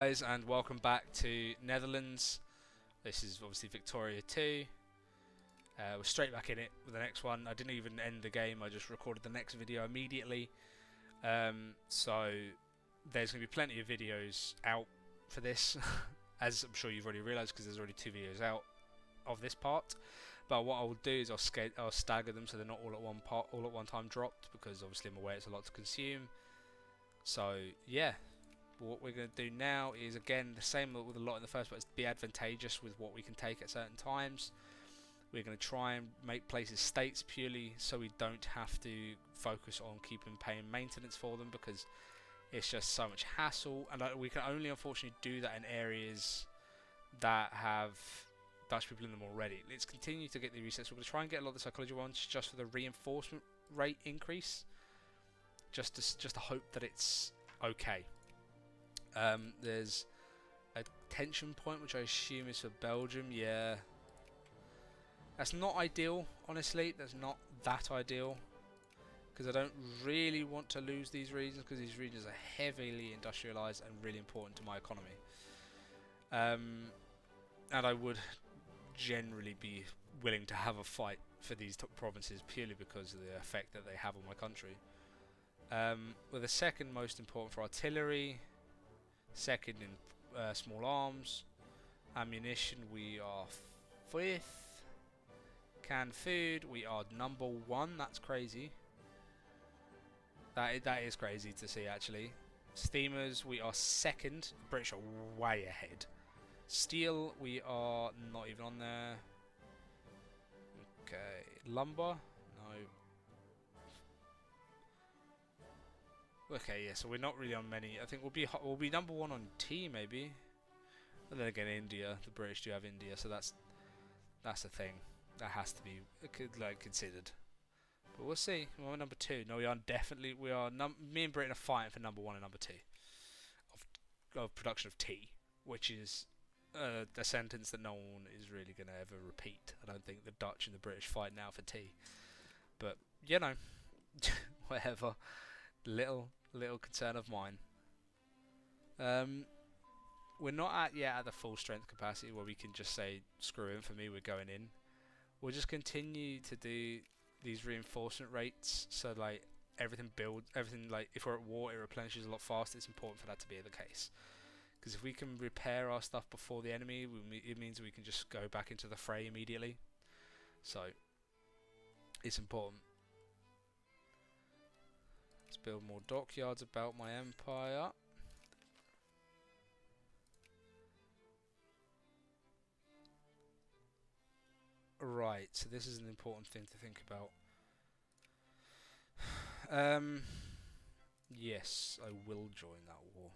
Guys, and welcome back to Netherlands. This is obviously Victoria 2. We're straight back in it with the next one. I didn't even end the game, I just recorded the next video immediately. So there's going to be plenty of videos out for this, as I'm sure you've already realised because there's already 2 videos out of this part. But what I'll do is I'll stagger them so they're not all at one time dropped, because obviously I'm aware it's a lot to consume. So yeah. But what we're going to do now is, again, the same with a lot in the first place, be advantageous with what we can take at certain times. We're going to try and make places states purely so we don't have to focus on paying maintenance for them, because it's just so much hassle, and we can only unfortunately do that in areas that have Dutch people in them already. Let's continue to get the resets. We're going to try and get a lot of the psychology ones just for the reinforcement rate increase, just to hope that it's okay. There's a tension point, which I assume is for Belgium. Yeah, that's not ideal, honestly. That's not that ideal, because I don't really want to lose these regions, because these regions are heavily industrialised and really important to my economy. And I would generally be willing to have a fight for these provinces purely because of the effect that they have on my country. With the second most important for artillery, second in small arms, ammunition we are 5th, canned food we are number 1. That's crazy. That is crazy to see, actually. Steamers we are 2nd. The British are way ahead. Steel we are not even on there. Okay, lumber, no. Okay, yeah, so we're not really on many. I think we'll be number 1 on tea, maybe. And then again, India. The British do have India, so that's a thing that has to be considered. But we'll see. We're number 2. No, we are definitely. We are. Me and Britain are fighting for number 1 and number 2 of production of tea, which is a sentence that no one is really going to ever repeat. I don't think the Dutch and the British fight now for tea. But you know, whatever. Little concern of mine. We're not yet at the full strength capacity where we can just say screw infantry, we're going in. We'll just continue to do these reinforcement rates, so like everything like if we're at war it replenishes a lot faster. It's important for that to be the case, because if we can repair our stuff before the enemy, it means we can just go back into the fray immediately. So it's important. Let's build more dockyards about my empire. Right, so this is an important thing to think about. Yes, I will join that war.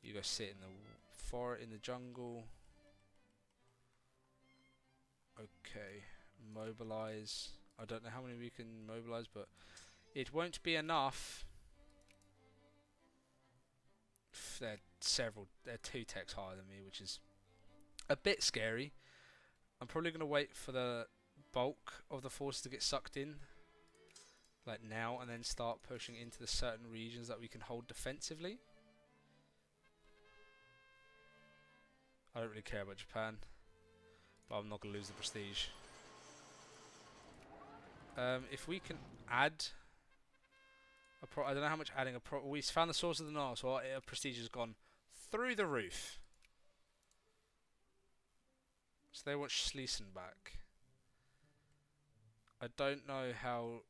You guys sit in the forest, in the jungle. Okay, mobilize. I don't know how many we can mobilize, but it won't be enough. They're 2 techs higher than me, which is a bit scary. I'm probably going to wait for the bulk of the forces to get sucked in, like now, and then start pushing into the certain regions that we can hold defensively. I don't really care about Japan, but I'm not going to lose the prestige. If we can add I don't know how much adding we found the source of the Nile, so our prestige has gone through the roof. So they want Schliessen back. I don't know how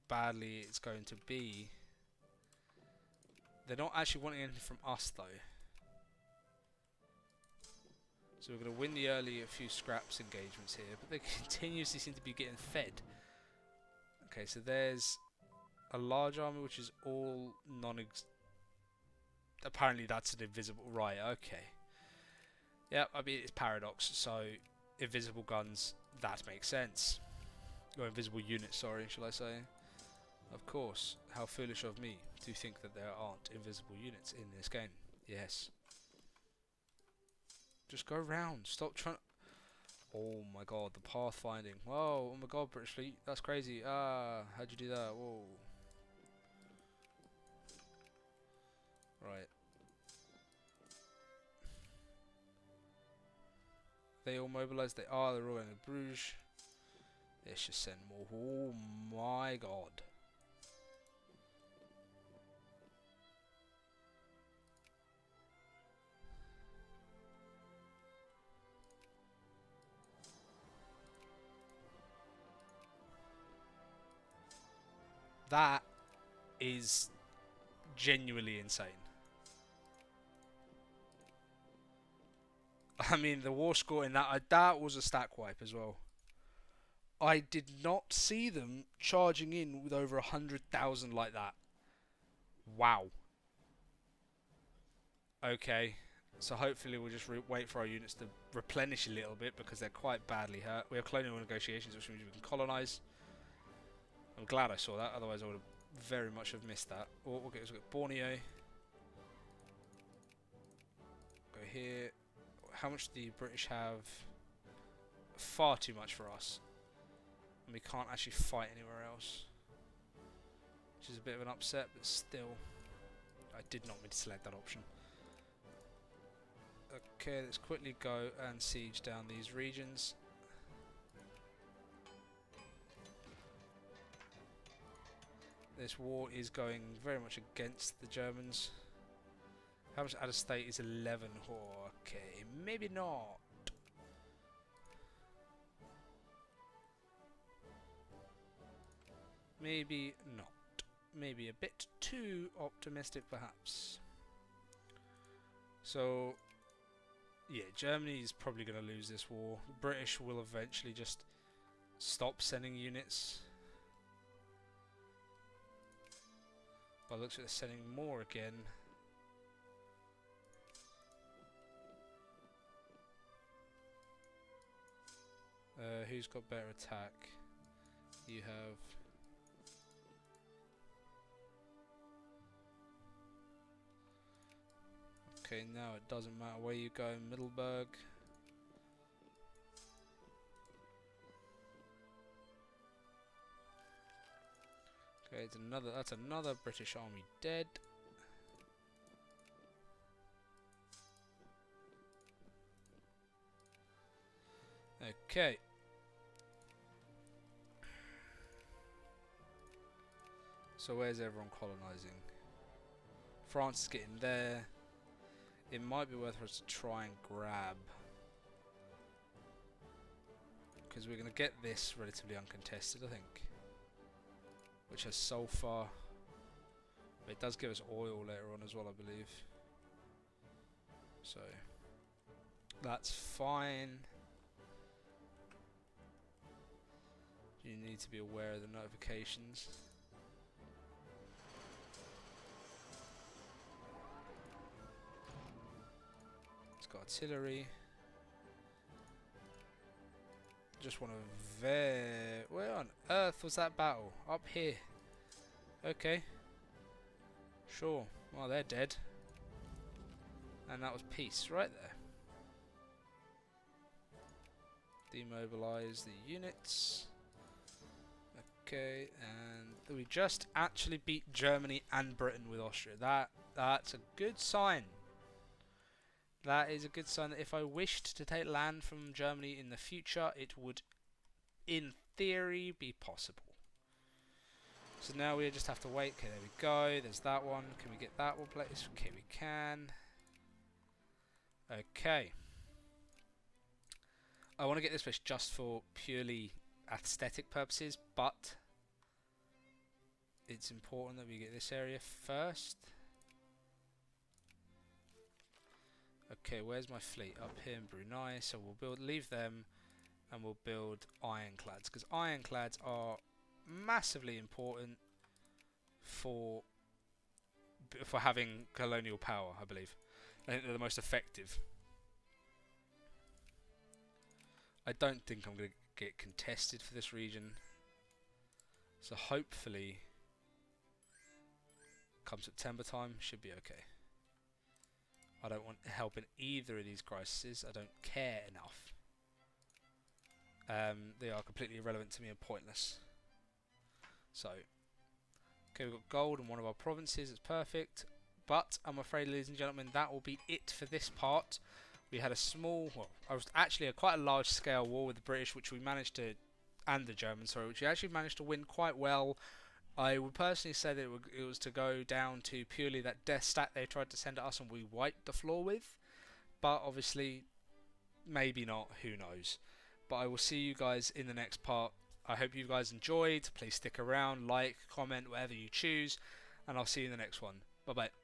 badly it's going to be. They're not actually wanting anything from us though. So we're going to win the early a few scraps engagements here, but they continuously seem to be getting fed. Okay, so there's a large army which is all apparently that's an invisible. Right, okay. Yeah, I mean, it's paradox, so invisible guns, that makes sense. Or invisible units, sorry, shall I say. Of course, how foolish of me to think that there aren't invisible units in this game. Yes. Just go round, stop trying. Oh my god, the pathfinding. Whoa, oh my god, British fleet, that's crazy. Ah, how'd you do that? Whoa. Right. They all mobilised? They are. They're all in Bruges. Let's just send more. Oh my god. That is genuinely insane. I mean, the war score in that was a stack wipe as well. I did not see them charging in with over 100,000 like that. Wow. Okay, so hopefully we'll just wait for our units to replenish a little bit because they're quite badly hurt. We have colonial negotiations, which means we can colonise. I'm glad I saw that, otherwise I would have very much have missed that. Oh, we'll get Borneo. Go here. How much do the British have? Far too much for us. And we can't actually fight anywhere else. Which is a bit of an upset, but still. I did not mean to select that option. Okay, let's quickly go and siege down these regions. This war is going very much against the Germans. How much out of state is 11? Oh, okay, maybe not. Maybe not. Maybe a bit too optimistic, perhaps. So, yeah, Germany is probably going to lose this war. The British will eventually just stop sending units. But it looks like they're sending more again. Who's got better attack? You have... Okay, now it doesn't matter where you go in Middleburg. Okay, that's another British army dead. Okay. So where's everyone colonising? France is getting there. It might be worth us to try and grab, because we're going to get this relatively uncontested, I think, which has sulfur. But it does give us oil later on as well, I believe. So that's fine. You need to be aware of the notifications. It's got artillery. Just want to where on earth was that battle? Up here. Okay. Sure. Well, they're dead. And that was peace right there. Demobilize the units. Okay, and we just actually beat Germany and Britain with Austria. That's a good sign. That is a good sign that if I wished to take land from Germany in the future, it would, in theory, be possible. So now we just have to wait. Okay, there we go. There's that one. Can we get that one placed? Okay, we can. Okay. I want to get this place just for purely aesthetic purposes, but it's important that we get this area first. Okay, where's my fleet? Up here in Brunei. So we'll leave them, and we'll build ironclads, because ironclads are massively important for having colonial power, I believe. I think they're the most effective. I don't think I'm going to get contested for this region. So hopefully, come September time, should be okay. I don't want help in either of these crises. I don't care enough. They are completely irrelevant to me and pointless. So, okay, we've got gold in one of our provinces. It's perfect. But I'm afraid, ladies and gentlemen, that will be it for this part. We had a small, well, I was actually quite a large scale war with the British, which we managed to, and the Germans, sorry, which we actually managed to win quite well. I would personally say that it was to go down to purely that death stat they tried to send at us and we wiped the floor with. But obviously, maybe not, who knows. But I will see you guys in the next part. I hope you guys enjoyed. Please stick around, like, comment, whatever you choose. And I'll see you in the next one. Bye bye.